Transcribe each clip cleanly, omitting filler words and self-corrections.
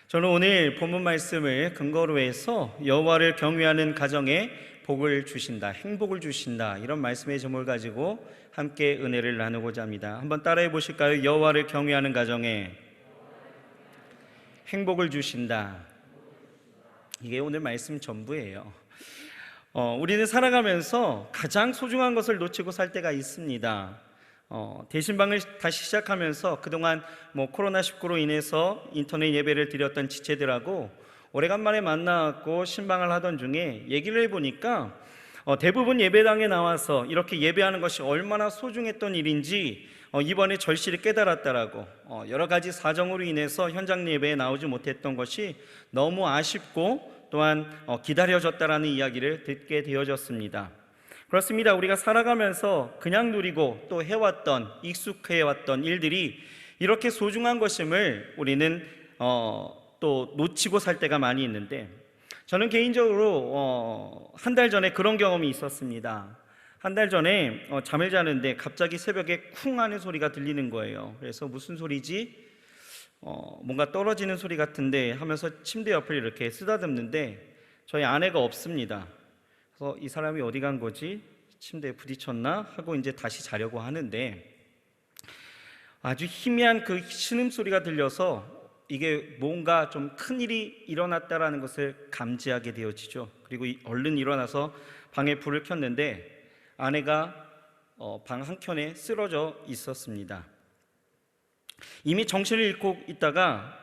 저는 오늘 본문 말씀을 근거로 해서 여호와를 경외하는 가정에 복을 주신다, 행복을 주신다, 이런 말씀의 제목을 가지고 함께 은혜를 나누고자 합니다. 한번 따라해 보실까요? 여호와를 경외하는 가정에 행복을 주신다. 이게 오늘 말씀 전부예요. 우리는 살아가면서 가장 소중한 것을 놓치고 살 때가 있습니다. 대신방을 다시 시작하면서 그동안 코로나19로 인해서 인터넷 예배를 드렸던 지체들하고 오래간만에 만나고 신방을 하던 중에 얘기를 해보니까 대부분 예배당에 나와서 이렇게 예배하는 것이 얼마나 소중했던 일인지 이번에 절실히 깨달았다라고, 여러 가지 사정으로 인해서 현장 예배에 나오지 못했던 것이 너무 아쉽고 또한 기다려졌다라는 이야기를 듣게 되어졌습니다. 그렇습니다. 우리가 살아가면서 그냥 누리고 또 해왔던, 익숙해왔던 일들이 이렇게 소중한 것임을 우리는 또 놓치고 살 때가 많이 있는데, 저는 개인적으로 한 달 전에 그런 경험이 있었습니다. 한 달 전에 잠을 자는데 갑자기 새벽에 쿵 하는 소리가 들리는 거예요. 그래서 무슨 소리지? 뭔가 떨어지는 소리 같은데 하면서 침대 옆을 이렇게 쓰다듬는데 저희 아내가 없습니다. 그래서 이 사람이 어디 간 거지? 침대에 부딪혔나? 하고 이제 다시 자려고 하는데 아주 희미한 그 신음소리가 들려서 이게 뭔가 좀 큰일이 일어났다라는 것을 감지하게 되어지죠. 그리고 얼른 일어나서 방에 불을 켰는데 아내가 방 한켠에 쓰러져 있었습니다. 이미 정신을 잃고 있다가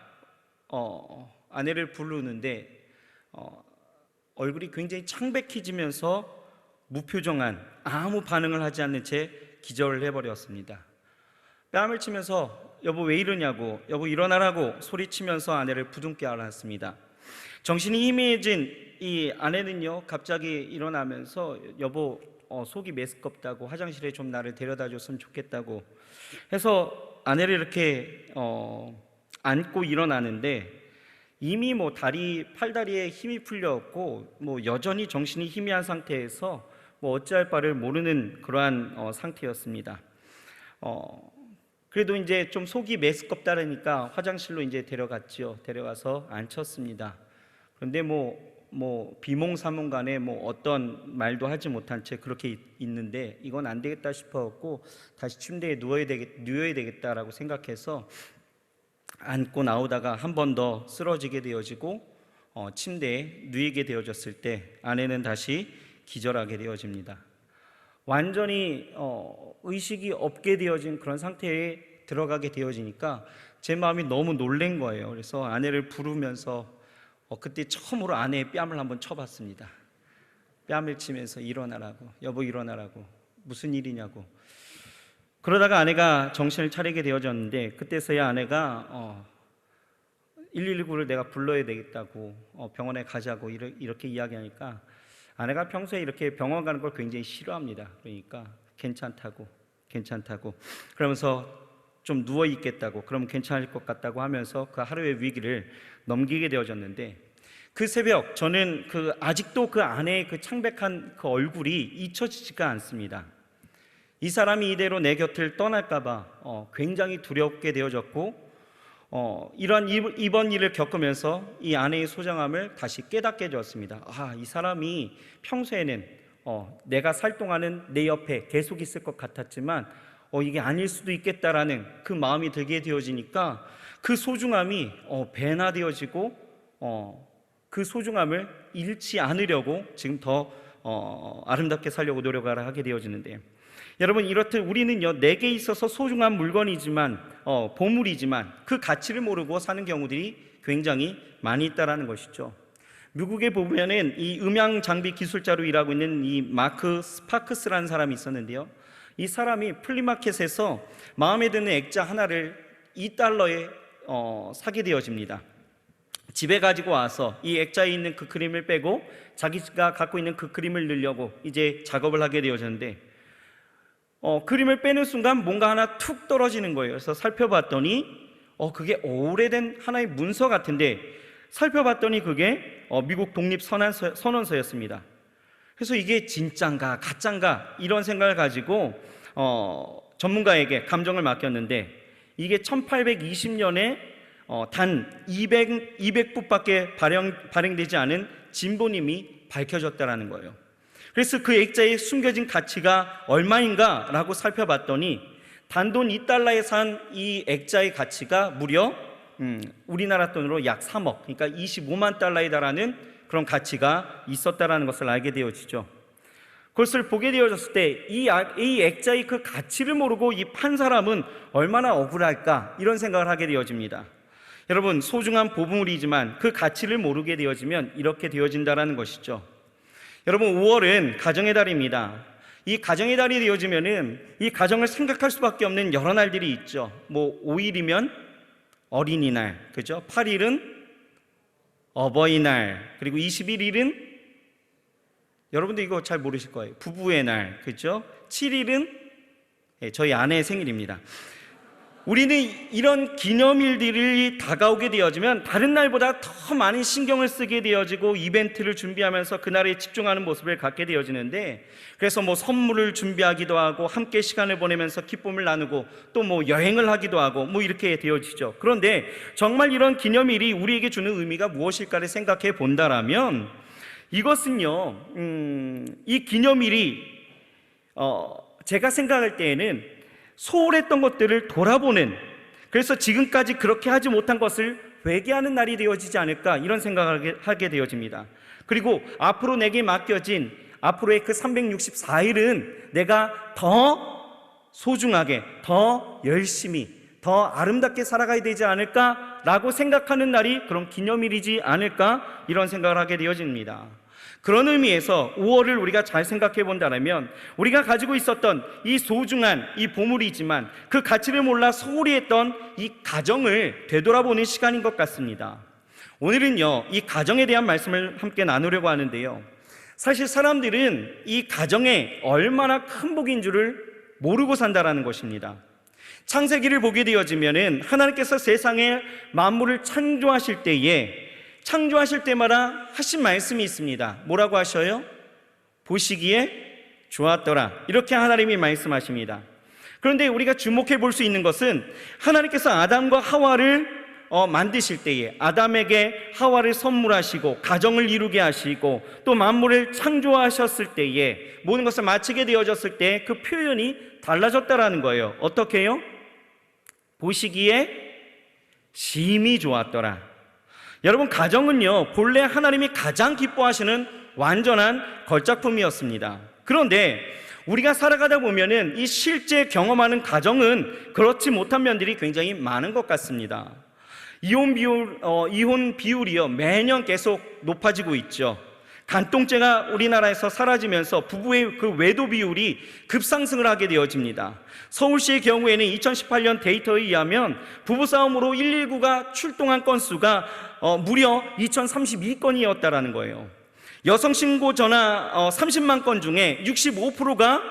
아내를 부르는데 얼굴이 굉장히 창백해지면서 무표정한, 아무 반응을 하지 않는 채 기절을 해버렸습니다. 뺨을 치면서 여보 왜 이러냐고, 여보 일어나라고 소리치면서 아내를 부둥켜 안았습니다. 정신이 희미해진 이 아내는요, 갑자기 일어나면서 여보 속이 메스껍다고, 화장실에 좀 나를 데려다 줬으면 좋겠다고 해서 아내를 이렇게 안고 일어나는데 이미 팔다리에 힘이 풀렸고 여전히 정신이 희미한 상태에서 어찌할 바를 모르는 그러한 상태였습니다. 그래도 이제 좀 속이 메스껍다니까 화장실로 이제 데려갔죠. 데려가서 앉혔습니다. 그런데 비몽사몽간에 어떤 말도 하지 못한 채 그렇게 있는데 이건 안 되겠다 싶어갖고 다시 침대에 누워야 되겠다라고 생각해서 안고 나오다가 한 번 더 쓰러지게 되어지고 침대에 누이게 되어졌을 때 아내는 다시 기절하게 되어집니다. 완전히 의식이 없게 되어진 그런 상태에 들어가게 되어지니까 제 마음이 너무 놀란 거예요. 그래서 아내를 부르면서 그때 처음으로 아내의 뺨을 한번 쳐봤습니다. 뺨을 치면서 일어나라고, 여보 일어나라고, 무슨 일이냐고. 그러다가 아내가 정신을 차리게 되어졌는데 그때서야 아내가 119를 내가 불러야 되겠다고, 병원에 가자고 이렇게 이야기하니까 아내가 평소에 이렇게 병원 가는 걸 굉장히 싫어합니다. 그러니까 괜찮다고 그러면서 좀 누워 있겠다고, 그러면 괜찮을 것 같다고 하면서 그 하루의 위기를 넘기게 되어졌는데, 그 새벽 저는 아직도 그 아내의 그 창백한 그 얼굴이 잊혀지지가 않습니다. 이 사람이 이대로 내 곁을 떠날까봐 굉장히 두렵게 되어졌고, 이번 일을 겪으면서 이 아내의 소중함을 다시 깨닫게 되었습니다. 이 사람이 평소에는 내가 살 동안은 내 옆에 계속 있을 것 같았지만 이게 아닐 수도 있겠다라는 그 마음이 들게 되어지니까 그 소중함이 배나되어지고 그 소중함을 잃지 않으려고 지금 더 아름답게 살려고 노력을 하게 되어지는데, 여러분 이렇듯 우리는요, 내게 있어서 소중한 물건이지만 보물이지만 그 가치를 모르고 사는 경우들이 굉장히 많이 있다라는 것이죠. 미국에 보면은 이 음향 장비 기술자로 일하고 있는 이 마크 스파크스라는 사람이 있었는데요, 이 사람이 플리마켓에서 마음에 드는 액자 하나를 $2에 사게 되어집니다. 집에 가지고 와서 이 액자에 있는 그 그림을 빼고 자기가 갖고 있는 그 그림을 넣으려고 이제 작업을 하게 되어졌는데 그림을 빼는 순간 뭔가 하나 툭 떨어지는 거예요. 그래서 살펴봤더니 그게 오래된 하나의 문서 같은데, 살펴봤더니 그게 미국 독립선언서였습니다. 그래서 이게 진짠가 가짠가 이런 생각을 가지고 전문가에게 감정을 맡겼는데, 이게 1820년에 단 200붓밖에 발행되지 않은 진본임이 밝혀졌다라는 거예요. 그래서 그 액자에 숨겨진 가치가 얼마인가 라고 살펴봤더니 단돈 2달러에 산 이 액자의 가치가 무려 우리나라 돈으로 약 3억, 그러니까 25만 달러에 달하는 그런 가치가 있었다라는 것을 알게 되어지죠. 그것을 보게 되어졌을 때 이 액자의 그 가치를 모르고 이 판 사람은 얼마나 억울할까, 이런 생각을 하게 되어집니다. 여러분, 소중한 보물이지만 그 가치를 모르게 되어지면 이렇게 되어진다라는 것이죠. 여러분, 5월은 가정의 달입니다. 이 가정의 달이 되어지면은 이 가정을 생각할 수밖에 없는 여러 날들이 있죠. 5일이면 어린이날, 그죠? 8일은 어버이날, 그리고 21일은 여러분들 이거 잘 모르실 거예요. 부부의 날, 그죠? 7일은 저희 아내의 생일입니다. 우리는 이런 기념일들이 다가오게 되어지면 다른 날보다 더 많은 신경을 쓰게 되어지고 이벤트를 준비하면서 그날에 집중하는 모습을 갖게 되어지는데, 그래서 선물을 준비하기도 하고 함께 시간을 보내면서 기쁨을 나누고 또 여행을 하기도 하고 이렇게 되어지죠. 그런데 정말 이런 기념일이 우리에게 주는 의미가 무엇일까를 생각해 본다라면 이것은요, 이 기념일이 제가 생각할 때에는 소홀했던 것들을 돌아보는, 그래서 지금까지 그렇게 하지 못한 것을 회개하는 날이 되어지지 않을까, 이런 생각을 하게 되어집니다. 그리고 앞으로 내게 맡겨진 앞으로의 그 364일은 내가 더 소중하게, 더 열심히, 더 아름답게 살아가야 되지 않을까라고 생각하는 날이 그런 기념일이지 않을까, 이런 생각을 하게 되어집니다. 그런 의미에서 5월을 우리가 잘 생각해 본다면 우리가 가지고 있었던 이 소중한 이 보물이지만 그 가치를 몰라 소홀히 했던 이 가정을 되돌아보는 시간인 것 같습니다. 오늘은요, 이 가정에 대한 말씀을 함께 나누려고 하는데요, 사실 사람들은 이 가정에 얼마나 큰 복인 줄을 모르고 산다라는 것입니다. 창세기를 보게 되어지면은 하나님께서 세상의 만물을 창조하실 때마다 하신 말씀이 있습니다. 뭐라고 하셔요? 보시기에 좋았더라, 이렇게 하나님이 말씀하십니다. 그런데 우리가 주목해 볼 수 있는 것은 하나님께서 아담과 하와를 만드실 때에 아담에게 하와를 선물하시고 가정을 이루게 하시고 또 만물을 창조하셨을 때에 모든 것을 마치게 되어졌을 때 그 표현이 달라졌다라는 거예요. 어떻게 해요? 보시기에 심히 좋았더라. 여러분, 가정은요, 본래 하나님이 가장 기뻐하시는 완전한 걸작품이었습니다. 그런데 우리가 살아가다 보면은 이 실제 경험하는 가정은 그렇지 못한 면들이 굉장히 많은 것 같습니다. 이혼 비율이요, 매년 계속 높아지고 있죠. 간통죄가 우리나라에서 사라지면서 부부의 그 외도 비율이 급상승을 하게 되어집니다. 서울시의 경우에는 2018년 데이터에 의하면 부부싸움으로 119가 출동한 건수가 무려 2032건이었다라는 거예요. 여성신고 전화 30만 건 중에 65%가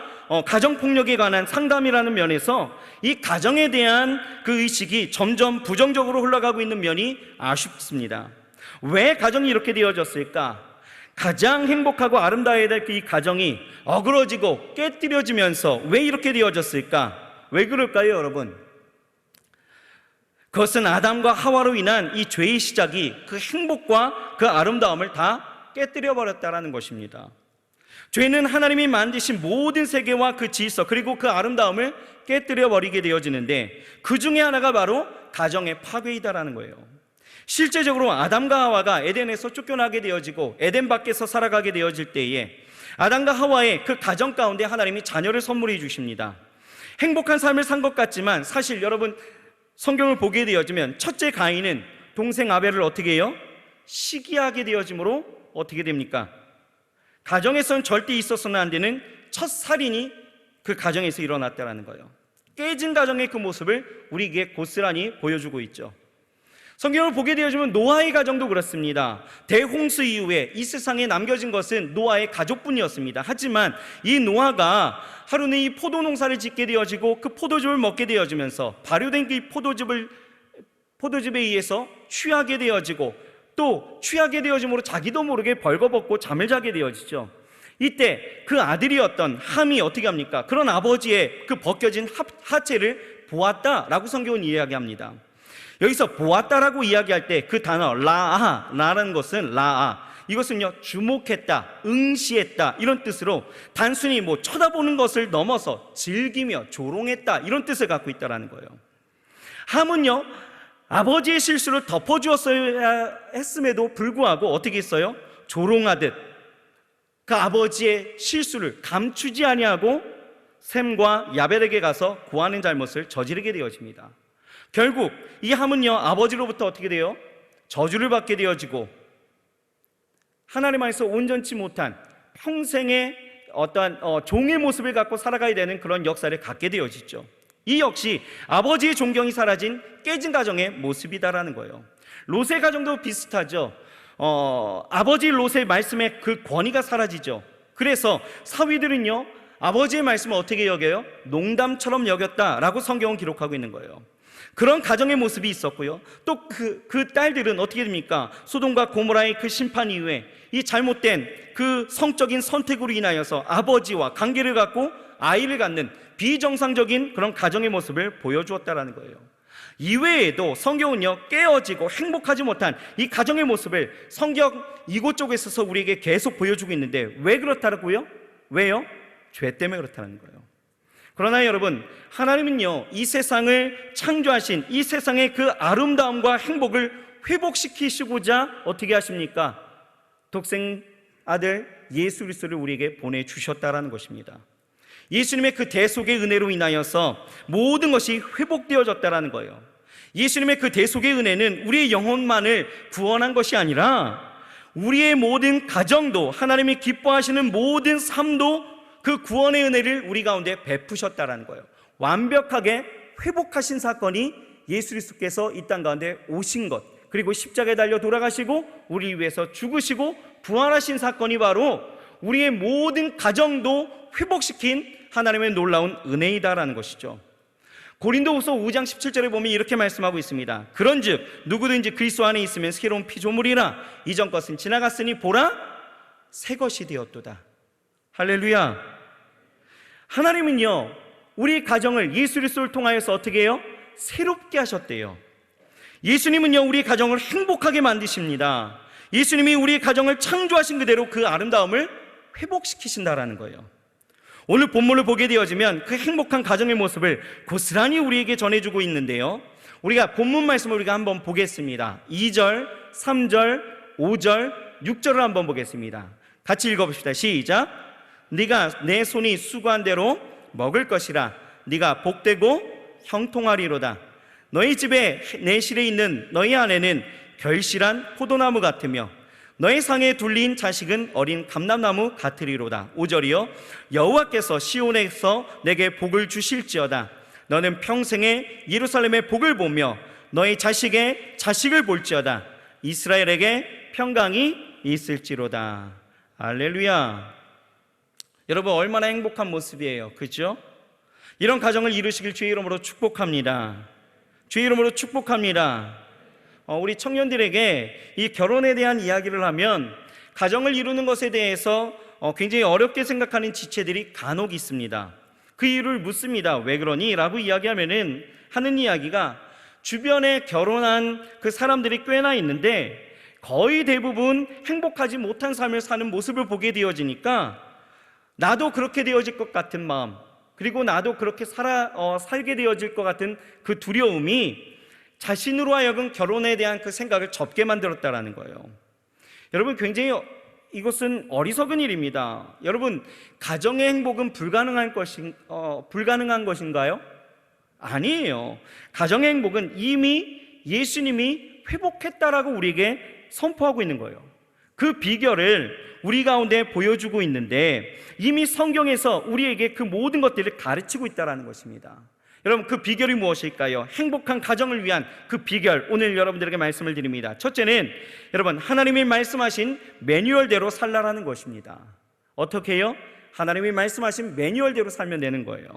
가정폭력에 관한 상담이라는 면에서 이 가정에 대한 그 의식이 점점 부정적으로 흘러가고 있는 면이 아쉽습니다. 왜 가정이 이렇게 되어졌을까? 가장 행복하고 아름다워야 될 이 가정이 어그러지고 깨뜨려지면서 왜 이렇게 되어졌을까? 왜 그럴까요, 여러분? 그것은 아담과 하와로 인한 이 죄의 시작이 그 행복과 그 아름다움을 다 깨뜨려 버렸다라는 것입니다. 죄는 하나님이 만드신 모든 세계와 그 질서 그리고 그 아름다움을 깨뜨려 버리게 되어지는데 그 중에 하나가 바로 가정의 파괴이다라는 거예요. 실제적으로 아담과 하와가 에덴에서 쫓겨나게 되어지고 에덴 밖에서 살아가게 되어질 때에 아담과 하와의 그 가정 가운데 하나님이 자녀를 선물해 주십니다. 행복한 삶을 산 것 같지만 사실 여러분, 성경을 보게 되어지면 첫째 가인은 동생 아벨을 어떻게 해요? 시기하게 되어짐으로 어떻게 됩니까? 가정에서는 절대 있어서는 안 되는 첫 살인이 그 가정에서 일어났다는 거예요. 깨진 가정의 그 모습을 우리에게 고스란히 보여주고 있죠. 성경을 보게 되어지면 노아의 가정도 그렇습니다. 대홍수 이후에 이 세상에 남겨진 것은 노아의 가족뿐이었습니다. 하지만 이 노아가 하루는 이 포도 농사를 짓게 되어지고 그 포도즙을 먹게 되어지면서 발효된 그 포도즙에 의해서 취하게 되어지고 또 취하게 되어짐으로 자기도 모르게 벌거벗고 잠을 자게 되어지죠. 이때 그 아들이었던 함이 어떻게 합니까? 그런 아버지의 그 벗겨진 하체를 보았다라고 성경은 이야기합니다. 여기서 보았다라고 이야기할 때 그 단어 라라는 것은 이것은요 주목했다, 응시했다 이런 뜻으로 단순히 뭐 쳐다보는 것을 넘어서 즐기며 조롱했다 이런 뜻을 갖고 있다라는 거예요. 함은요 아버지의 실수를 덮어주었어야 했음에도 불구하고 어떻게 했어요? 조롱하듯 그 아버지의 실수를 감추지 아니하고 셈과 야벨에게 가서 고하는 잘못을 저지르게 되어집니다. 결국 이 함은요 아버지로부터 어떻게 돼요? 저주를 받게 되어지고 하나님 안에서 온전치 못한 평생의 어떠한 종의 모습을 갖고 살아가야 되는 그런 역사를 갖게 되어지죠. 이 역시 아버지의 존경이 사라진 깨진 가정의 모습이다라는 거예요. 롯의 가정도 비슷하죠. 아버지 롯의 말씀에 그 권위가 사라지죠. 그래서 사위들은요 아버지의 말씀을 어떻게 여겨요? 농담처럼 여겼다라고 성경은 기록하고 있는 거예요. 그런 가정의 모습이 있었고요. 또 그 딸들은 어떻게 됩니까? 소돔과 고모라의 그 심판 이후에 이 잘못된 그 성적인 선택으로 인하여서 아버지와 관계를 갖고 아이를 갖는 비정상적인 그런 가정의 모습을 보여주었다라는 거예요. 이외에도 성경은요 깨어지고 행복하지 못한 이 가정의 모습을 성경 이곳저곳에 있어서 우리에게 계속 보여주고 있는데 왜 그렇다고요? 왜요? 죄 때문에 그렇다는 거예요. 그러나 여러분, 하나님은요 이 세상을 창조하신 이 세상의 그 아름다움과 행복을 회복시키시고자 어떻게 하십니까? 독생 아들 예수 그리스도를 우리에게 보내주셨다라는 것입니다. 예수님의 그 대속의 은혜로 인하여서 모든 것이 회복되어졌다라는 거예요. 예수님의 그 대속의 은혜는 우리의 영혼만을 구원한 것이 아니라 우리의 모든 가정도, 하나님이 기뻐하시는 모든 삶도 그 구원의 은혜를 우리 가운데 베푸셨다라는 거예요. 완벽하게 회복하신 사건이 예수 그리스도께서 이 땅 가운데 오신 것, 그리고 십자가에 달려 돌아가시고 우리 위해서 죽으시고 부활하신 사건이 바로 우리의 모든 가정도 회복시킨 하나님의 놀라운 은혜이다라는 것이죠. 고린도후서 5장 17절에 보면 이렇게 말씀하고 있습니다. 그런즉 누구든지 그리스도 안에 있으면 새로운 피조물이라 이전 것은 지나갔으니 보라 새 것이 되었도다. 할렐루야. 하나님은요 우리 가정을 예수 그리스도를 통하여서 어떻게 해요? 새롭게 하셨대요. 예수님은요 우리 가정을 행복하게 만드십니다. 예수님이 우리 가정을 창조하신 그대로 그 아름다움을 회복시키신다라는 거예요. 오늘 본문을 보게 되어지면 그 행복한 가정의 모습을 고스란히 우리에게 전해주고 있는데요, 우리가 본문 말씀을 우리가 한번 보겠습니다. 2절, 3절, 5절, 6절을 한번 보겠습니다. 같이 읽어봅시다. 시작. 네가 내 손이 수고한 대로 먹을 것이라. 네가 복되고 형통하리로다. 너희 집에 내 실에 있는 너희 아내는 결실한 포도나무 같으며 너희 상에 둘린 자식은 어린 감람나무 같으리로다. 5절이요. 여호와께서 시온에서 내게 복을 주실지어다. 너는 평생에 예루살렘의 복을 보며 너희 자식의 자식을 볼지어다. 이스라엘에게 평강이 있을지로다. 할렐루야. 여러분 얼마나 행복한 모습이에요, 그렇죠? 이런 가정을 이루시길 주의 이름으로 축복합니다. 주의 이름으로 축복합니다. 우리 청년들에게 이 결혼에 대한 이야기를 하면 가정을 이루는 것에 대해서 굉장히 어렵게 생각하는 지체들이 간혹 있습니다. 그 이유를 묻습니다. 왜 그러니? 라고 이야기하면은 하는 이야기가 주변에 결혼한 그 사람들이 꽤나 있는데 거의 대부분 행복하지 못한 삶을 사는 모습을 보게 되어지니까 나도 그렇게 되어질 것 같은 마음, 그리고 나도 그렇게 살게 되어질 것 같은 그 두려움이 자신으로 하여금 결혼에 대한 그 생각을 접게 만들었다라는 거예요. 여러분 굉장히 이것은 어리석은 일입니다. 여러분 가정의 행복은 불가능한 것인가요? 아니에요. 가정의 행복은 이미 예수님이 회복했다라고 우리에게 선포하고 있는 거예요. 그 비결을 우리 가운데 보여주고 있는데 이미 성경에서 우리에게 그 모든 것들을 가르치고 있다는 것입니다. 여러분 그 비결이 무엇일까요? 행복한 가정을 위한 그 비결, 오늘 여러분들에게 말씀을 드립니다. 첫째는 여러분 하나님이 말씀하신 매뉴얼대로 살라라는 것입니다. 어떻게 해요? 하나님이 말씀하신 매뉴얼대로 살면 되는 거예요.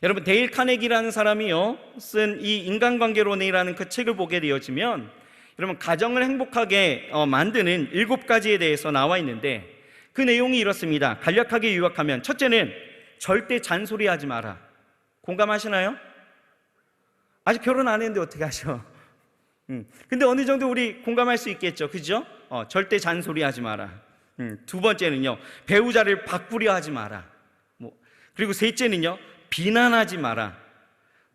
여러분 데일 카네기라는 사람이요 쓴 이 인간관계론이라는 그 책을 보게 되어지면 여러분 가정을 행복하게 만드는 7가지에 대해서 나와 있는데 그 내용이 이렇습니다. 간략하게 요약하면 첫째는 절대 잔소리하지 마라. 공감하시나요? 아직 결혼 안 했는데 어떻게 하셔? 근데 어느 정도 우리 공감할 수 있겠죠, 그죠? 절대 잔소리하지 마라. 두 번째는요, 배우자를 바꾸려 하지 마라. 그리고 셋째는요, 비난하지 마라.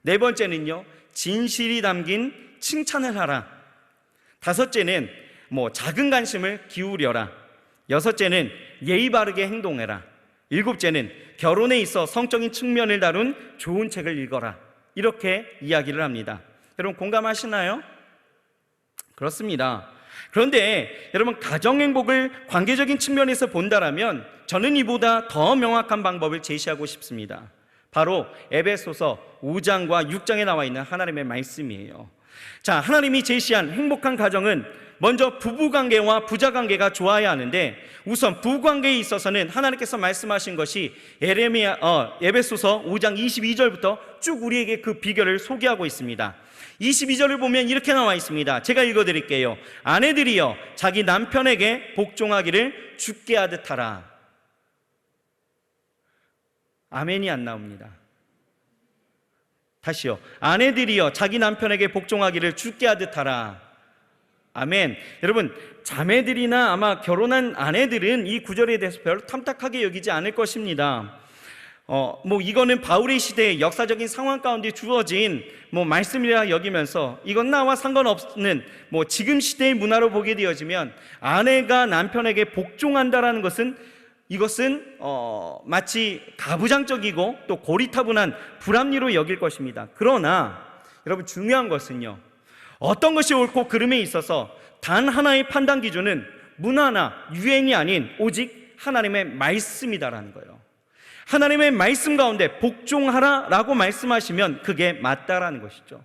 네 번째는요, 진실이 담긴 칭찬을 하라. 다섯째는 작은 관심을 기울여라. 여섯째는 예의 바르게 행동해라. 일곱째는 결혼에 있어 성적인 측면을 다룬 좋은 책을 읽어라. 이렇게 이야기를 합니다. 여러분 공감하시나요? 그렇습니다. 그런데 여러분, 가정 행복을 관계적인 측면에서 본다라면 저는 이보다 더 명확한 방법을 제시하고 싶습니다. 바로 에베소서 5장과 6장에 나와 있는 하나님의 말씀이에요. 자, 하나님이 제시한 행복한 가정은 먼저 부부관계와 부자관계가 좋아야 하는데, 우선 부부관계에 있어서는 하나님께서 말씀하신 것이 에베소서 5장 22절부터 쭉 우리에게 그 비결을 소개하고 있습니다. 22절을 보면 이렇게 나와 있습니다. 제가 읽어드릴게요. 아내들이여 자기 남편에게 복종하기를 주께 하듯 하라. 아멘이 안 나옵니다. 다시요. 아내들이여 자기 남편에게 복종하기를 주께 하듯 하라. 아멘. 여러분, 자매들이나 아마 결혼한 아내들은 이 구절에 대해서 별로 탐탁하게 여기지 않을 것입니다. 이거는 바울의 시대의 역사적인 상황 가운데 주어진 말씀이라 여기면서 이건 나와 상관없는 지금 시대의 문화로 보게 되어지면, 아내가 남편에게 복종한다라는 것은 이것은 마치 가부장적이고 또 고리타분한 불합리로 여길 것입니다. 그러나 여러분, 중요한 것은요, 어떤 것이 옳고 그름에 있어서 단 하나의 판단 기준은 문화나 유행이 아닌 오직 하나님의 말씀이다라는 거예요. 하나님의 말씀 가운데 복종하라라고 말씀하시면 그게 맞다라는 것이죠.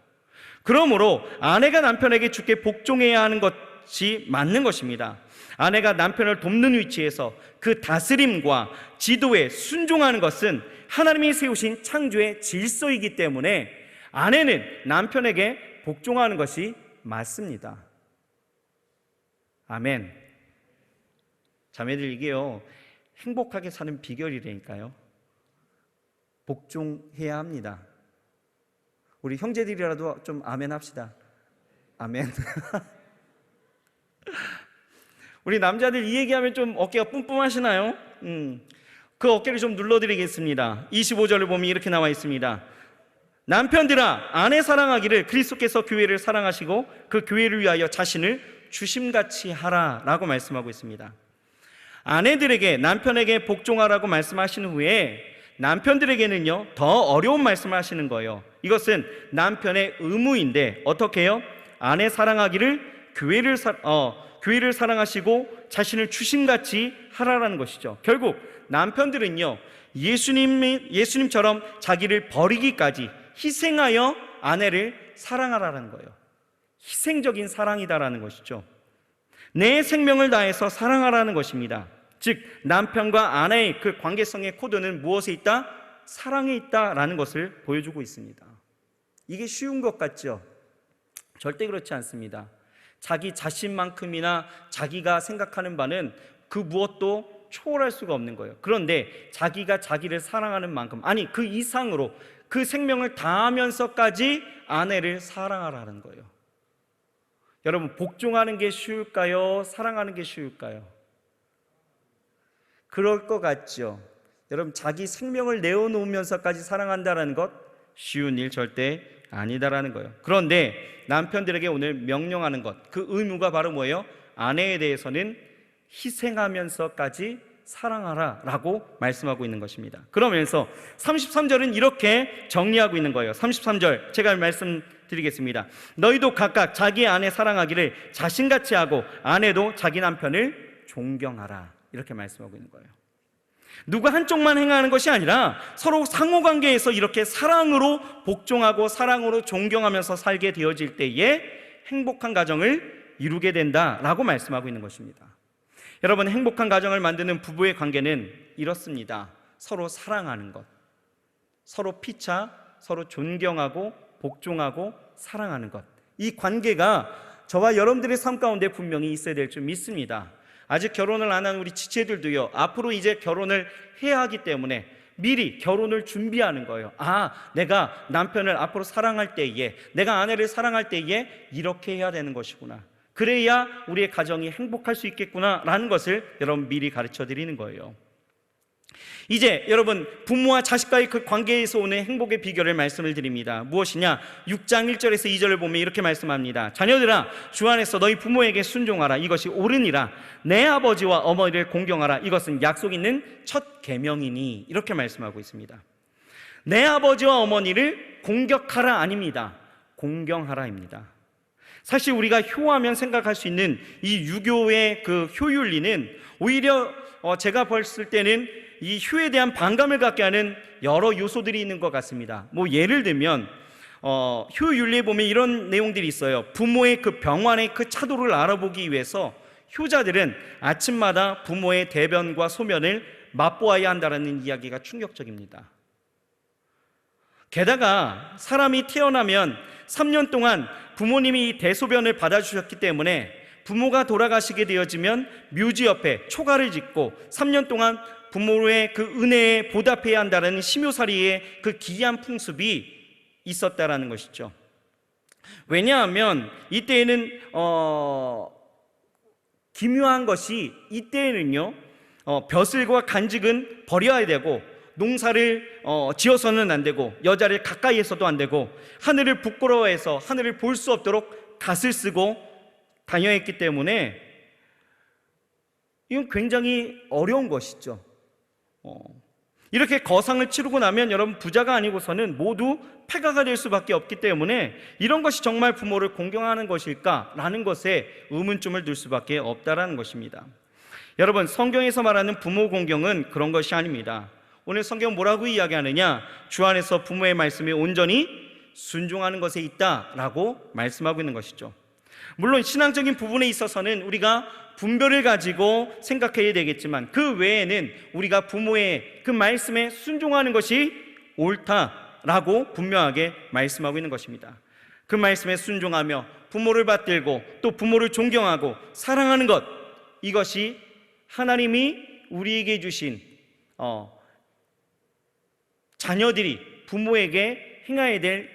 그러므로 아내가 남편에게 주께 복종해야 하는 것이 맞는 것입니다. 아내가 남편을 돕는 위치에서 그 다스림과 지도에 순종하는 것은 하나님이 세우신 창조의 질서이기 때문에 아내는 남편에게 복종하는 것이 맞습니다. 아멘. 자매들, 이게요, 행복하게 사는 비결이라니까요. 복종해야 합니다. 우리 형제들이라도 좀 아멘 합시다. 아멘. 우리 남자들 이 얘기하면 좀 어깨가 뿜뿜하시나요? 그 어깨를 좀 눌러드리겠습니다. 25절을 보면 이렇게 나와 있습니다. 남편들아, 아내 사랑하기를 그리스도께서 교회를 사랑하시고 그 교회를 위하여 자신을 주심같이 하라 라고 말씀하고 있습니다. 아내들에게 남편에게 복종하라고 말씀하신 후에 남편들에게는요, 더 어려운 말씀을 하시는 거예요. 이것은 남편의 의무인데 어떻게 해요? 아내 사랑하기를 교회를 사랑하시고 자신을 주심같이 하라라는 것이죠. 결국 남편들은요, 예수님처럼 자기를 버리기까지 희생하여 아내를 사랑하라는 거예요. 희생적인 사랑이다라는 것이죠. 내 생명을 다해서 사랑하라는 것입니다. 즉 남편과 아내의 그 관계성의 코드는 무엇에 있다? 사랑에 있다라는 것을 보여주고 있습니다. 이게 쉬운 것 같죠? 절대 그렇지 않습니다. 자기 자신만큼이나 자기가 생각하는 바는 그 무엇도 초월할 수가 없는 거예요. 그런데 자기가 자기를 사랑하는 만큼, 아니 그 이상으로 그 생명을 다하면서까지 아내를 사랑하라는 거예요. 여러분, 복종하는 게 쉬울까요? 사랑하는 게 쉬울까요? 그럴 것 같죠? 여러분, 자기 생명을 내어놓으면서까지 사랑한다는 것 쉬운 일 절대 아니다라는 거예요. 그런데 남편들에게 오늘 명령하는 것, 그 의무가 바로 뭐예요? 아내에 대해서는 희생하면서까지 사랑하라 라고 말씀하고 있는 것입니다. 그러면서 33절은 이렇게 정리하고 있는 거예요. 33절 제가 말씀드리겠습니다. 너희도 각각 자기 아내 사랑하기를 자신같이 하고 아내도 자기 남편을 존경하라, 이렇게 말씀하고 있는 거예요. 누가 한쪽만 행하는 것이 아니라 서로 상호관계에서 이렇게 사랑으로 복종하고 사랑으로 존경하면서 살게 되어질 때에 행복한 가정을 이루게 된다라고 말씀하고 있는 것입니다. 여러분, 행복한 가정을 만드는 부부의 관계는 이렇습니다. 서로 사랑하는 것, 서로 피차, 서로 존경하고 복종하고 사랑하는 것, 이 관계가 저와 여러분들의 삶 가운데 분명히 있어야 될 줄 믿습니다. 아직 결혼을 안 한 우리 지체들도요, 앞으로 이제 결혼을 해야 하기 때문에 미리 결혼을 준비하는 거예요. 내가 남편을 앞으로 사랑할 때에, 내가 아내를 사랑할 때에 이렇게 해야 되는 것이구나. 그래야 우리의 가정이 행복할 수 있겠구나라는 것을 여러분 미리 가르쳐 드리는 거예요. 이제 여러분, 부모와 자식과의 그 관계에서 오는 행복의 비결을 말씀을 드립니다. 무엇이냐? 6장 1절에서 2절을 보면 이렇게 말씀합니다. 자녀들아, 주 안에서 너희 부모에게 순종하라. 이것이 옳으니라. 내 아버지와 어머니를 공경하라. 이것은 약속 있는 첫 계명이니. 이렇게 말씀하고 있습니다. 내 아버지와 어머니를 공격하라 아닙니다. 공경하라입니다. 사실 우리가 효하면 생각할 수 있는 이 유교의 그 효윤리는 오히려 제가 봤을 때는 이 효에 대한 반감을 갖게 하는 여러 요소들이 있는 것 같습니다. 예를 들면 효윤리에 보면 이런 내용들이 있어요. 부모의 그 병환의 그 차도를 알아보기 위해서 효자들은 아침마다 부모의 대변과 소변을 맛보아야 한다는 이야기가 충격적입니다. 게다가 사람이 태어나면 3년 동안 부모님이 대소변을 받아주셨기 때문에 부모가 돌아가시게 되어지면 묘지 옆에 초가를 짓고 3년 동안 부모의 그 은혜에 보답해야 한다는 심요살이의 그 기이한 풍습이 있었다라는 것이죠. 왜냐하면 이때에는 기묘한 것이, 이때에는요 벼슬과 간직은 버려야 되고, 농사를 지어서는 안 되고, 여자를 가까이에서도 안 되고, 하늘을 부끄러워해서 하늘을 볼 수 없도록 갓을 쓰고 다녀야 했기 때문에 이건 굉장히 어려운 것이죠. 이렇게 거상을 치르고 나면 여러분, 부자가 아니고서는 모두 폐가가 될 수밖에 없기 때문에 이런 것이 정말 부모를 공경하는 것일까라는 것에 의문점을 둘 수밖에 없다라는 것입니다. 여러분, 성경에서 말하는 부모 공경은 그런 것이 아닙니다. 오늘 성경은 뭐라고 이야기하느냐? 주 안에서 부모의 말씀에 온전히 순종하는 것에 있다라고 말씀하고 있는 것이죠. 물론 신앙적인 부분에 있어서는 우리가 분별을 가지고 생각해야 되겠지만, 그 외에는 우리가 부모의 그 말씀에 순종하는 것이 옳다라고 분명하게 말씀하고 있는 것입니다. 그 말씀에 순종하며 부모를 받들고 또 부모를 존경하고 사랑하는 것, 이것이 하나님이 우리에게 주신 자녀들이 부모에게 행해야 될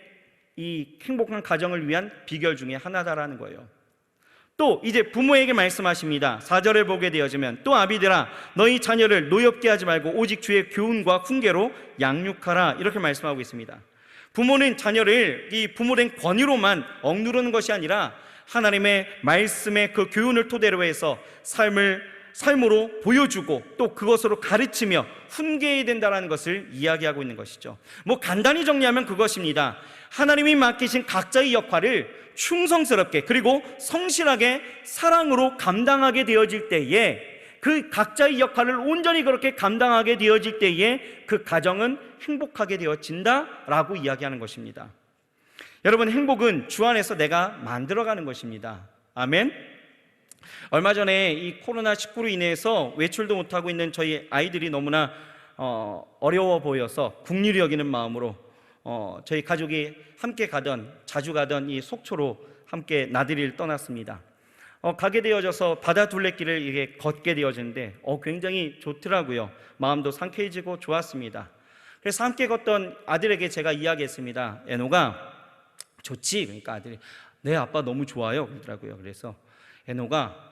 이 행복한 가정을 위한 비결 중에 하나다라는 거예요. 또 이제 부모에게 말씀하십니다. 4절을 보게 되어지면, 또 아비들아, 너희 자녀를 노엽게 하지 말고 오직 주의 교훈과 훈계로 양육하라. 이렇게 말씀하고 있습니다. 부모는 자녀를 이 부모된 권위로만 억누르는 것이 아니라 하나님의 말씀의 그 교훈을 토대로 해서 삶으로 보여주고 또 그것으로 가르치며 훈계해야 된다는 것을 이야기하고 있는 것이죠. 간단히 정리하면 그것입니다. 하나님이 맡기신 각자의 역할을 충성스럽게 그리고 성실하게 사랑으로 감당하게 되어질 때에, 그 각자의 역할을 온전히 그렇게 감당하게 되어질 때에 그 가정은 행복하게 되어진다라고 이야기하는 것입니다. 여러분, 행복은 주 안에서 내가 만들어가는 것입니다. 아멘. 얼마 전에 이 코로나19로 인해서 외출도 못하고 있는 저희 아이들이 너무나 어려워 보여서 국리를 여기는 마음으로 저희 가족이 함께 자주 가던 이 속초로 함께 나들이를 떠났습니다. 가게 되어져서 바다 둘레길을 이렇게 걷게 되어지는데 굉장히 좋더라고요. 마음도 상쾌해지고 좋았습니다. 그래서 함께 걷던 아들에게 제가 이야기했습니다. 애노가 좋지? 그러니까 아들이 네 아빠 너무 좋아요 그러더라고요. 그래서 애노가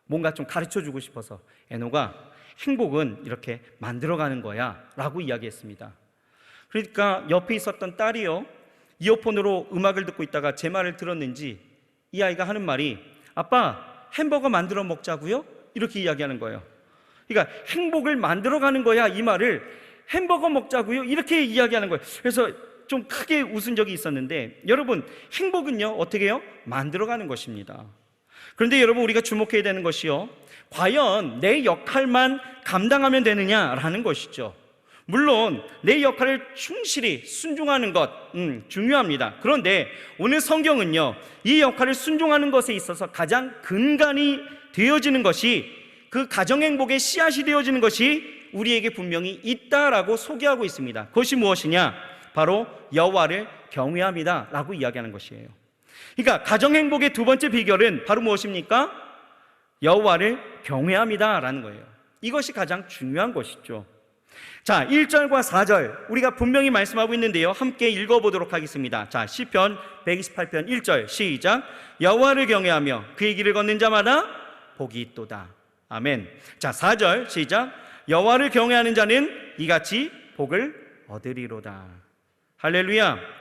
뭔가 좀 가르쳐주고 싶어서, 애노가 행복은 이렇게 만들어가는 거야 라고 이야기했습니다. 그러니까 옆에 있었던 딸이요, 이어폰으로 음악을 듣고 있다가 제 말을 들었는지 이 아이가 하는 말이, 아빠 햄버거 만들어 먹자고요? 이렇게 이야기하는 거예요. 그러니까 행복을 만들어가는 거야, 이 말을 햄버거 먹자고요? 이렇게 이야기하는 거예요. 그래서 좀 크게 웃은 적이 있었는데, 여러분, 행복은요 어떻게 해요? 만들어가는 것입니다. 그런데 여러분, 우리가 주목해야 되는 것이요, 과연 내 역할만 감당하면 되느냐라는 것이죠. 물론 내 역할을 충실히 순종하는 것 중요합니다. 그런데 오늘 성경은요, 이 역할을 순종하는 것에 있어서 가장 근간이 되어지는 것이, 그 가정행복의 씨앗이 되어지는 것이 우리에게 분명히 있다라고 소개하고 있습니다. 그것이 무엇이냐? 바로 여호와를 경외함이다 라고 이야기하는 것이에요. 그러니까 가정행복의 두 번째 비결은 바로 무엇입니까? 여호와를 경외함이다 라는 거예요. 이것이 가장 중요한 것이죠. 자, 1절과 4절 우리가 분명히 말씀하고 있는데요, 함께 읽어보도록 하겠습니다. 자, 시편 128편 1절 시작. 여호와를 경외하며 그의 길을 걷는 자마다 복이 있도다. 아멘. 자, 4절 시작. 여호와를 경외하는 자는 이같이 복을 얻으리로다. 할렐루야.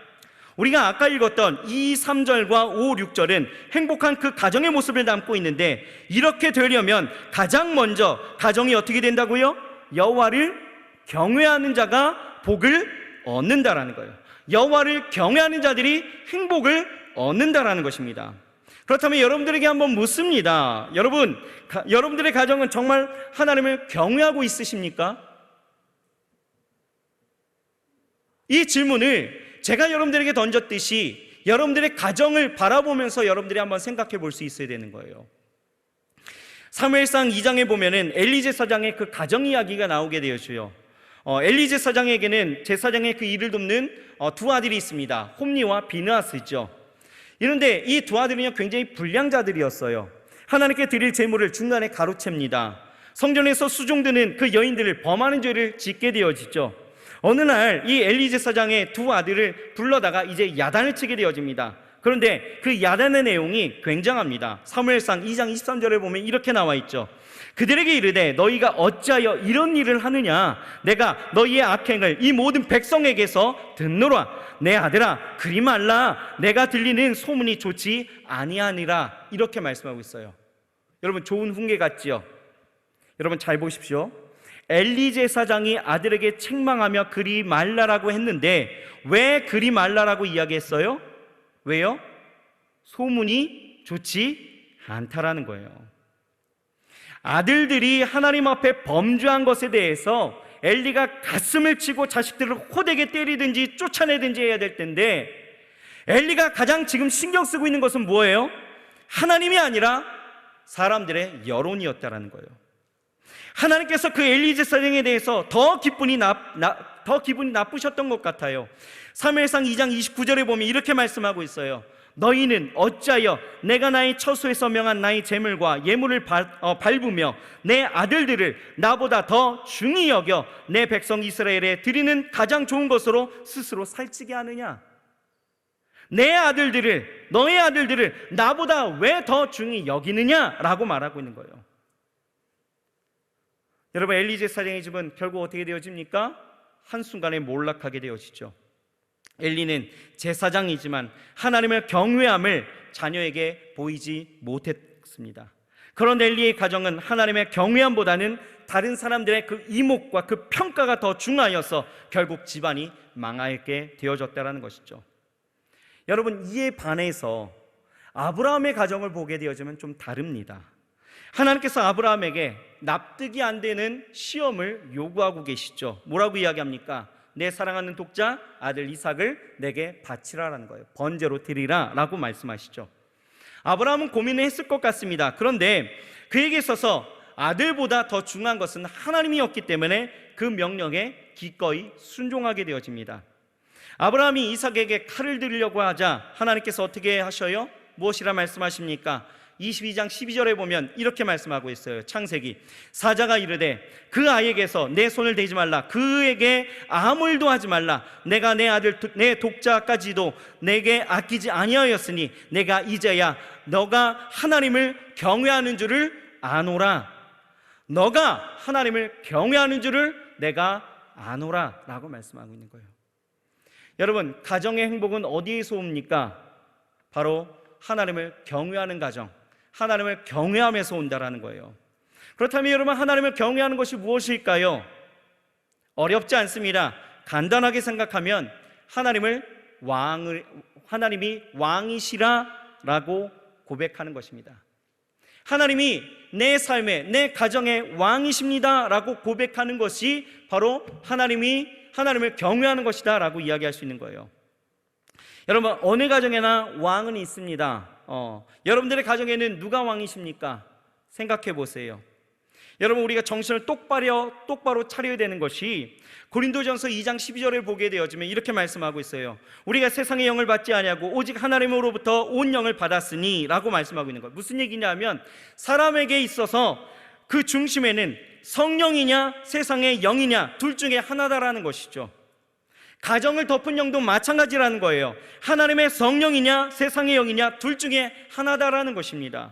우리가 아까 읽었던 2, 3절과 5, 6절은 행복한 그 가정의 모습을 담고 있는데, 이렇게 되려면 가장 먼저 가정이 어떻게 된다고요? 여호와를 경외하는 자가 복을 얻는다라는 거예요. 여호와를 경외하는 자들이 행복을 얻는다라는 것입니다. 그렇다면 여러분들에게 한번 묻습니다. 여러분, 여러분들의 가정은 정말 하나님을 경외하고 있으십니까? 이 질문을 제가 여러분들에게 던졌듯이 여러분들의 가정을 바라보면서 여러분들이 한번 생각해 볼 수 있어야 되는 거예요. 사무엘상 2장에 보면은 엘리 제사장의 그 가정 이야기가 나오게 되어져요. 엘리 제사장에게는 제사장의 그 일을 돕는 두 아들이 있습니다. 홈리와 비느하스죠. 이런데 이 두 아들은요, 굉장히 불량자들이었어요. 하나님께 드릴 제물을 중간에 가로챕니다. 성전에서 수종드는 그 여인들을 범하는 죄를 짓게 되어지죠. 어느 날 이 엘리 제사장의 두 아들을 불러다가 이제 야단을 치게 되어집니다. 그런데 그 야단의 내용이 굉장합니다. 사무엘상 2장 23절에 보면 이렇게 나와 있죠. 그들에게 이르되 너희가 어찌하여 이런 일을 하느냐? 내가 너희의 악행을 이 모든 백성에게서 듣노라. 내 아들아, 그리 말라. 내가 들리는 소문이 좋지 아니하니라. 이렇게 말씀하고 있어요. 여러분, 좋은 훈계 같지요? 여러분 잘 보십시오. 엘리 제사장이 아들에게 책망하며 그리 말라라고 했는데 왜 그리 말라라고 이야기했어요? 왜요? 소문이 좋지 않다라는 거예요. 아들들이 하나님 앞에 범죄한 것에 대해서 엘리가 가슴을 치고 자식들을 호되게 때리든지 쫓아내든지 해야 될 텐데, 엘리가 가장 지금 신경 쓰고 있는 것은 뭐예요? 하나님이 아니라 사람들의 여론이었다라는 거예요. 하나님께서 그 엘리 제사장에 대해서 더 기분이 나쁘셨던 것 같아요. 사무엘상 2장 29절에 보면 이렇게 말씀하고 있어요. 너희는 어찌하여 내가 나의 처소에서 명한 나의 제물과 예물을 밟으며 내 아들들을 나보다 더 중히 여겨 내 백성 이스라엘에 드리는 가장 좋은 것으로 스스로 살찌게 하느냐? 내 아들들을, 너의 아들들을 나보다 왜 더 중히 여기느냐라고 말하고 있는 거예요. 여러분, 엘리 제사장의 집은 결국 어떻게 되어집니까? 한순간에 몰락하게 되어지죠. 엘리는 제사장이지만 하나님을 경외함을 자녀에게 보이지 못했습니다. 그런데 엘리의 가정은 하나님의 경외함보다는 다른 사람들의 그 이목과 그 평가가 더 중하여서 결국 집안이 망하게 되어졌다는 것이죠. 여러분, 이에 반해서 아브라함의 가정을 보게 되어지면 좀 다릅니다. 하나님께서 아브라함에게 납득이 안 되는 시험을 요구하고 계시죠. 뭐라고 이야기합니까? 내 사랑하는 독자 아들 이삭을 내게 바치라라는 거예요. 번제로 드리라 라고 말씀하시죠. 아브라함은 고민을 했을 것 같습니다. 그런데 그에게 있어서 아들보다 더 중요한 것은 하나님이었기 때문에 그 명령에 기꺼이 순종하게 되어집니다. 아브라함이 이삭에게 칼을 들으려고 하자 하나님께서 어떻게 하셔요? 무엇이라 말씀하십니까? 22장 12절에 보면 이렇게 말씀하고 있어요. 창세기. 사자가 이르되 그 아이에게서 내 손을 대지 말라. 그에게 아무 일도 하지 말라. 내가 내 아들 내 독자까지도 내게 아끼지 아니하였으니 내가 이제야 너가 하나님을 경외하는 줄을 아노라. 너가 하나님을 경외하는 줄을 내가 아노라 라고 말씀하고 있는 거예요. 여러분, 가정의 행복은 어디에서 옵니까? 바로 하나님을 경외하는 가정, 하나님을 경외함에서 온다라는 거예요. 그렇다면 여러분, 하나님을 경외하는 것이 무엇일까요? 어렵지 않습니다. 간단하게 생각하면 하나님이 왕이시라라고 고백하는 것입니다. 하나님이 내 삶에, 내 가정의 왕이십니다라고 고백하는 것이 바로 하나님을 경외하는 것이다 라고 이야기할 수 있는 거예요. 여러분, 어느 가정에나 왕은 있습니다. 여러분들의 가정에는 누가 왕이십니까? 생각해 보세요. 여러분, 우리가 정신을 똑바로 차려야 되는 것이 고린도전서 2장 12절을 보게 되어지면 이렇게 말씀하고 있어요. 우리가 세상의 영을 받지 아니하고 오직 하나님으로부터 온 영을 받았으니 라고 말씀하고 있는 거예요. 무슨 얘기냐면 사람에게 있어서 그 중심에는 성령이냐 세상의 영이냐 둘 중에 하나다라는 것이죠. 가정을 덮은 영도 마찬가지라는 거예요. 하나님의 성령이냐 세상의 영이냐 둘 중에 하나다라는 것입니다.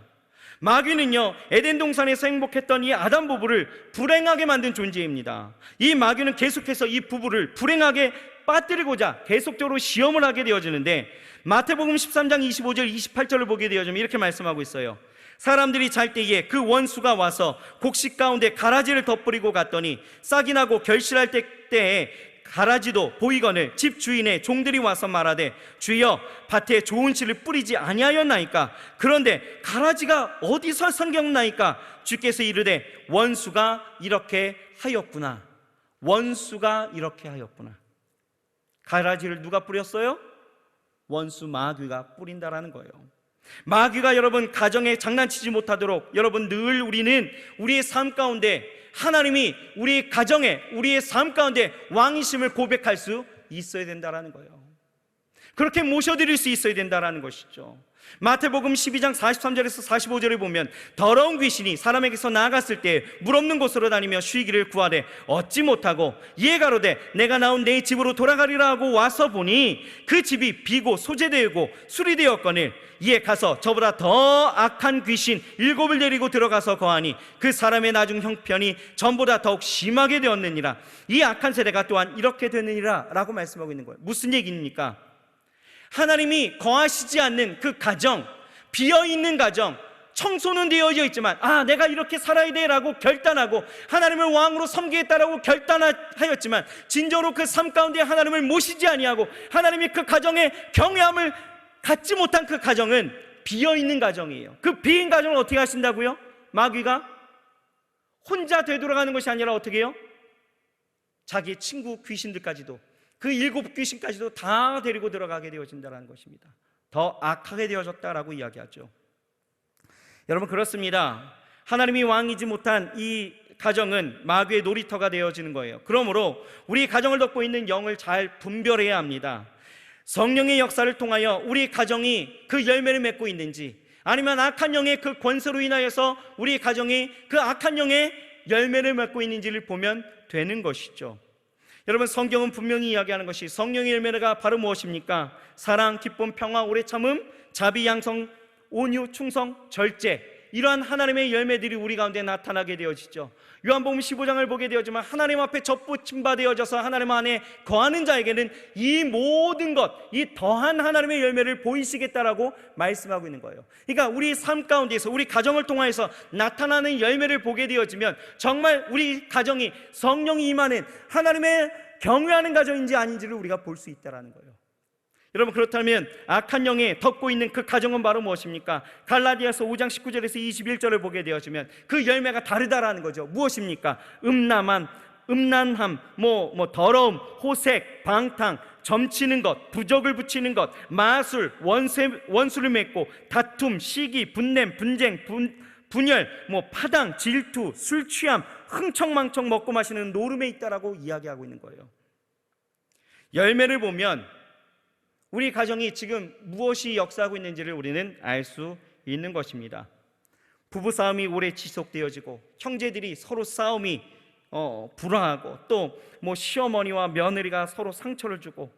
마귀는요, 에덴 동산에서 행복했던 이 아담 부부를 불행하게 만든 존재입니다. 이 마귀는 계속해서 이 부부를 불행하게 빠뜨리고자 계속적으로 시험을 하게 되어지는데, 마태복음 13장 25절 28절을 보게 되어지면 이렇게 말씀하고 있어요. 사람들이 잘 때에 그 원수가 와서 곡식 가운데 가라지를 덧뿌리고 갔더니 싹이 나고 결실할 때에 가라지도 보이거늘 집 주인의 종들이 와서 말하되 주여 밭에 좋은 씨를 뿌리지 아니하였나이까? 그런데 가라지가 어디서 생겼나이까? 주께서 이르되 원수가 이렇게 하였구나. 원수가 이렇게 하였구나. 가라지를 누가 뿌렸어요? 원수 마귀가 뿌린다라는 거예요. 마귀가 여러분 가정에 장난치지 못하도록 여러분 늘 우리는 우리의 삶 가운데 하나님이 우리 가정에 우리의 삶 가운데 왕이심을 고백할 수 있어야 된다라는 거예요. 그렇게 모셔드릴 수 있어야 된다라는 것이죠. 마태복음 12장 43절에서 45절에 보면 더러운 귀신이 사람에게서 나아갔을 때 물 없는 곳으로 다니며 쉬기를 구하되 얻지 못하고 이에 가로되 내가 나온 내 집으로 돌아가리라 하고 와서 보니 그 집이 비고 소재되고 술이 되었거늘 이에 가서 저보다 더 악한 귀신 7을 데리고 들어가서 거하니 그 사람의 나중 형편이 전보다 더욱 심하게 되었느니라. 이 악한 세대가 또한 이렇게 되느니라 라고 말씀하고 있는 거예요. 무슨 얘기입니까? 하나님이 거하시지 않는 그 가정, 비어있는 가정, 청소는 되어져 있지만 내가 이렇게 살아야 돼 라고 결단하고 하나님을 왕으로 섬기겠다라고 결단하였지만 진정으로 그 삶 가운데 하나님을 모시지 아니하고 하나님이 그 가정에 경외함을 갖지 못한 그 가정은 비어있는 가정이에요. 그 비인 가정을 어떻게 하신다고요? 마귀가 혼자 되돌아가는 것이 아니라 어떻게 해요? 자기 친구 귀신들까지도 그 7 귀신까지도 다 데리고 들어가게 되어진다는 것입니다. 더 악하게 되어졌다라고 이야기하죠. 여러분 그렇습니다. 하나님이 왕이지 못한 이 가정은 마귀의 놀이터가 되어지는 거예요. 그러므로 우리 가정을 덮고 있는 영을 잘 분별해야 합니다. 성령의 역사를 통하여 우리 가정이 그 열매를 맺고 있는지 아니면 악한 영의 그 권세로 인하여서 우리 가정이 그 악한 영의 열매를 맺고 있는지를 보면 되는 것이죠. 여러분 성경은 분명히 이야기하는 것이 성령의 열매가 바로 무엇입니까? 사랑, 기쁨, 평화, 오래 참음, 자비, 양성, 온유, 충성, 절제, 이러한 하나님의 열매들이 우리 가운데 나타나게 되어지죠. 요한복음 15장을 보게 되어지만 하나님 앞에 접붙임 바 되어져서 하나님 안에 거하는 자에게는 이 모든 것, 이 더한 하나님의 열매를 보이시겠다라고 말씀하고 있는 거예요. 그러니까 우리 삶 가운데서 우리 가정을 통해서 나타나는 열매를 보게 되어지면 정말 우리 가정이 성령이 임하는 하나님의 경외하는 가정인지 아닌지를 우리가 볼 수 있다는 거예요. 여러분 그렇다면 악한 영에 덮고 있는 그 가정은 바로 무엇입니까? 갈라디아서 5장 19절에서 21절을 보게 되어지면 그 열매가 다르다라는 거죠. 무엇입니까? 음란함, 더러움, 호색, 방탕, 점치는 것, 부적을 붙이는 것, 마술, 원수를 맺고 다툼, 시기, 분냄, 분쟁, 분열, 파당, 질투, 술 취함, 흥청망청 먹고 마시는 노름에 있다라고 이야기하고 있는 거예요. 열매를 보면 우리 가정이 지금 무엇이 역사하고 있는지를 우리는 알 수 있는 것입니다. 부부싸움이 오래 지속되어지고 형제들이 서로 싸움이 불화하고 또 시어머니와 며느리가 서로 상처를 주고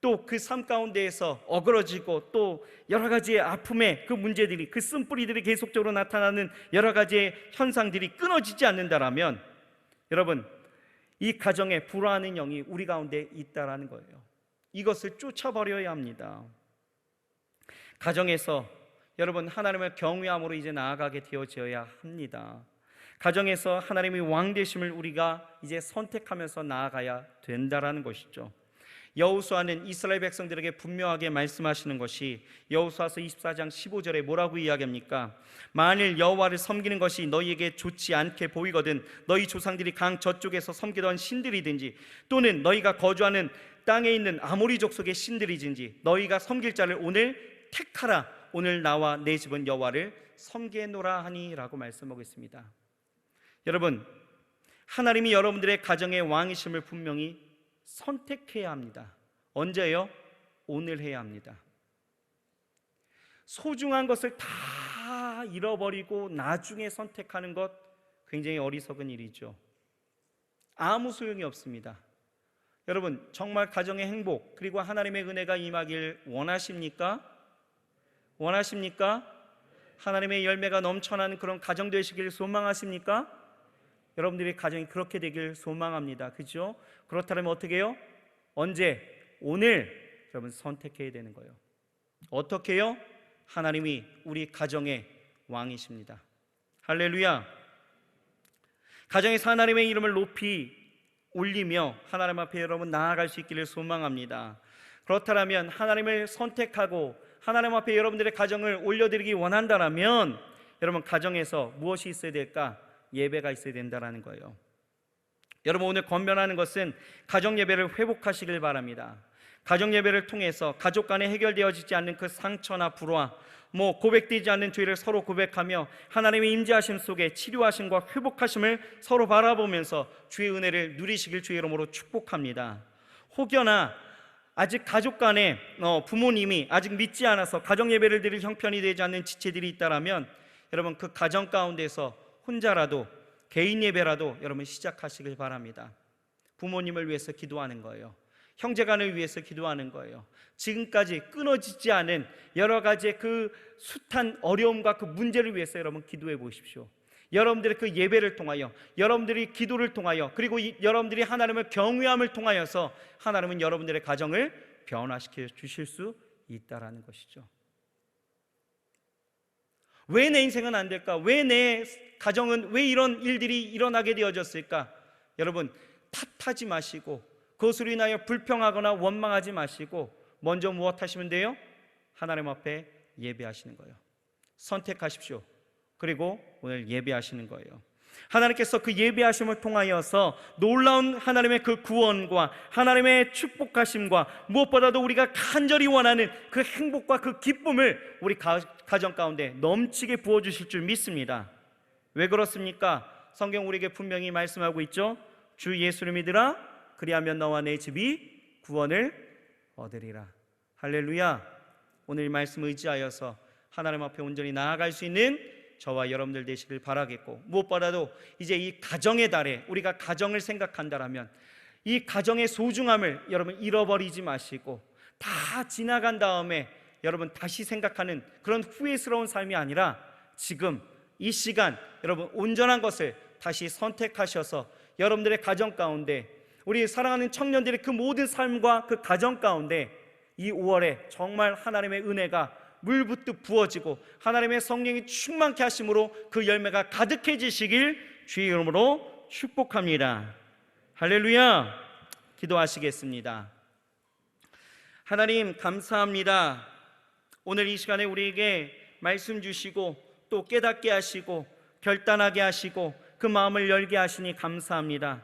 또 그 삶 가운데에서 어그러지고 또 여러 가지의 아픔의 그 문제들이 그 쓴뿌리들이 계속적으로 나타나는 여러 가지의 현상들이 끊어지지 않는다라면 여러분 이 가정에 불화하는 영이 우리 가운데 있다라는 거예요. 이것을 쫓아버려야 합니다. 가정에서 여러분 하나님을 경외함으로 이제 나아가게 되어져야 합니다. 가정에서 하나님의 왕 되심을 우리가 이제 선택하면서 나아가야 된다라는 것이죠. 여호수아는 이스라엘 백성들에게 분명하게 말씀하시는 것이 여호수아서 24장 15절에 뭐라고 이야기합니까? 만일 여호와를 섬기는 것이 너희에게 좋지 않게 보이거든 너희 조상들이 강 저쪽에서 섬기던 신들이든지 또는 너희가 거주하는 땅에 있는 아모리 족속의 신들이든지 너희가 섬길 자를 오늘 택하라. 오늘 나와 내 집은 여호와를 섬기노라 하니라고 말씀하고 있습니다. 여러분 하나님이 여러분들의 가정의 왕이심을 분명히 선택해야 합니다. 언제요? 오늘 해야 합니다. 소중한 것을 다 잃어버리고 나중에 선택하는 것 굉장히 어리석은 일이죠. 아무 소용이 없습니다. 여러분, 정말 가정의 행복 그리고 하나님의 은혜가 임하길 원하십니까? 원하십니까? 하나님의 열매가 넘쳐나는 그런 가정 되시길 소망하십니까? 여러분들의 가정이 그렇게 되길 소망합니다. 그죠? 그렇다면 어떻게 해요? 언제? 오늘 여러분 선택해야 되는 거예요. 어떻게 해요? 하나님이 우리 가정의 왕이십니다. 할렐루야. 가정에서 하나님의 이름을 높이 올리며 하나님 앞에 여러분 나아갈 수 있기를 소망합니다. 그렇다면 하나님을 선택하고 하나님 앞에 여러분들의 가정을 올려드리기 원한다면 여러분 가정에서 무엇이 있어야 될까? 예배가 있어야 된다는 거예요. 여러분, 오늘 권면하는 것은 가정 예배를 회복하시길 바랍니다. 가정 예배를 통해서 가족 간에 해결되어지지 않는 그 상처나 불화, 고백되지 않는 죄를 서로 고백하며 하나님의 임재하심 속에 치료하심과 회복하심을 서로 바라보면서 주의 은혜를 누리시길 주의 이름으로 축복합니다. 혹여나 아직 가족 간에 부모님이 아직 믿지 않아서 가정 예배를 드릴 형편이 되지 않는 지체들이 있다면 여러분 그 가정 가운데서 혼자라도 개인 예배라도 여러분 시작하시길 바랍니다. 부모님을 위해서 기도하는 거예요. 형제간을 위해서 기도하는 거예요. 지금까지 끊어지지 않은 여러 가지의 그 숱한 어려움과 그 문제를 위해서 여러분 기도해 보십시오. 여러분들의 그 예배를 통하여, 여러분들이 기도를 통하여, 그리고 여러분들이 하나님을 경외함을 통하여서 하나님은 여러분들의 가정을 변화시켜 주실 수 있다라는 것이죠. 왜 내 인생은 안 될까? 왜 내 가정은, 왜 이런 일들이 일어나게 되어졌을까? 여러분 탓하지 마시고 그것으로 인하여 불평하거나 원망하지 마시고 먼저 무엇 하시면 돼요? 하나님 앞에 예배하시는 거예요. 선택하십시오. 그리고 오늘 예배하시는 거예요. 하나님께서 그 예배하심을 통하여서 놀라운 하나님의 그 구원과 하나님의 축복하심과 무엇보다도 우리가 간절히 원하는 그 행복과 그 기쁨을 우리 가정 가운데 넘치게 부어주실 줄 믿습니다. 왜 그렇습니까? 성경 우리에게 분명히 말씀하고 있죠. 주 예수를 믿으라 그리하면 너와 내 집이 구원을 얻으리라. 할렐루야. 오늘 이 말씀 의지하여서 하나님 앞에 온전히 나아갈 수 있는 저와 여러분들 되시길 바라겠고, 무엇보다도 이제 이 가정의 달에 우리가 가정을 생각한다면 이 가정의 소중함을 여러분 잃어버리지 마시고 다 지나간 다음에 여러분 다시 생각하는 그런 후회스러운 삶이 아니라 지금 이 시간 여러분 온전한 것을 다시 선택하셔서 여러분들의 가정 가운데, 우리 사랑하는 청년들의 그 모든 삶과 그 가정 가운데 이 5월에 정말 하나님의 은혜가 물붓듯 부어지고 하나님의 성령이 충만케 하심으로 그 열매가 가득해지시길 주의 이름으로 축복합니다. 할렐루야. 기도하시겠습니다. 하나님 감사합니다. 오늘 이 시간에 우리에게 말씀 주시고 또 깨닫게 하시고 결단하게 하시고 그 마음을 열게 하시니 감사합니다.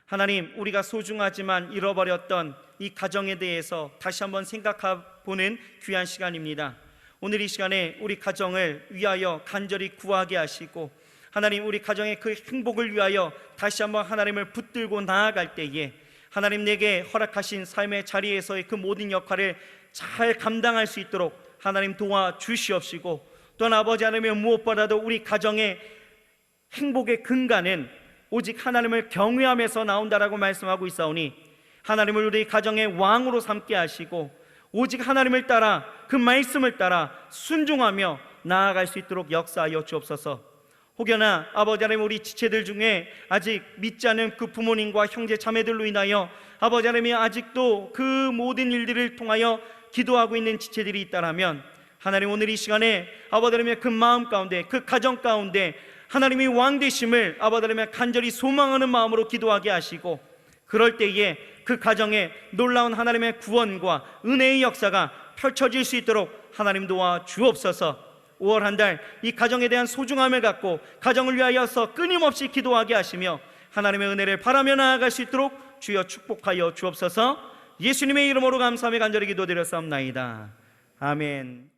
하나님, 우리가 소중하지만 잃어버렸던 이 가정에 대해서 다시 한번 생각해보는 귀한 시간입니다. 오늘 이 시간에 우리 가정을 위하여 간절히 구하게 하시고 하나님, 우리 가정의 그 행복을 위하여 다시 한번 하나님을 붙들고 나아갈 때에 하나님 내게 허락하신 삶의 자리에서의 그 모든 역할을 잘 감당할 수 있도록 하나님 도와주시옵시고, 또한 아버지 하나님, 무엇보다도 우리 가정의 행복의 근간은 오직 하나님을 경외함에서 나온다라고 말씀하고 있사오니 하나님을 우리 가정의 왕으로 삼게 하시고 오직 하나님을 따라 그 말씀을 따라 순종하며 나아갈 수 있도록 역사하여 주옵소서. 혹여나 아버지 하나님, 우리 지체들 중에 아직 믿지 않은 그 부모님과 형제 자매들로 인하여 아버지 하나님이 아직도 그 모든 일들을 통하여 기도하고 있는 지체들이 있다면 하나님, 오늘 이 시간에 아버지 하나님의 그 마음 가운데, 그 가정 가운데 하나님이 왕 되심을 아버지 하나님의 간절히 소망하는 마음으로 기도하게 하시고, 그럴 때에 그 가정에 놀라운 하나님의 구원과 은혜의 역사가 펼쳐질 수 있도록 하나님 도와 주옵소서. 5월 한 달 이 가정에 대한 소중함을 갖고 가정을 위하여서 끊임없이 기도하게 하시며 하나님의 은혜를 바라며 나아갈 수 있도록 주여 축복하여 주옵소서. 예수님의 이름으로 감사하며 간절히 기도드렸사옵나이다. 아멘.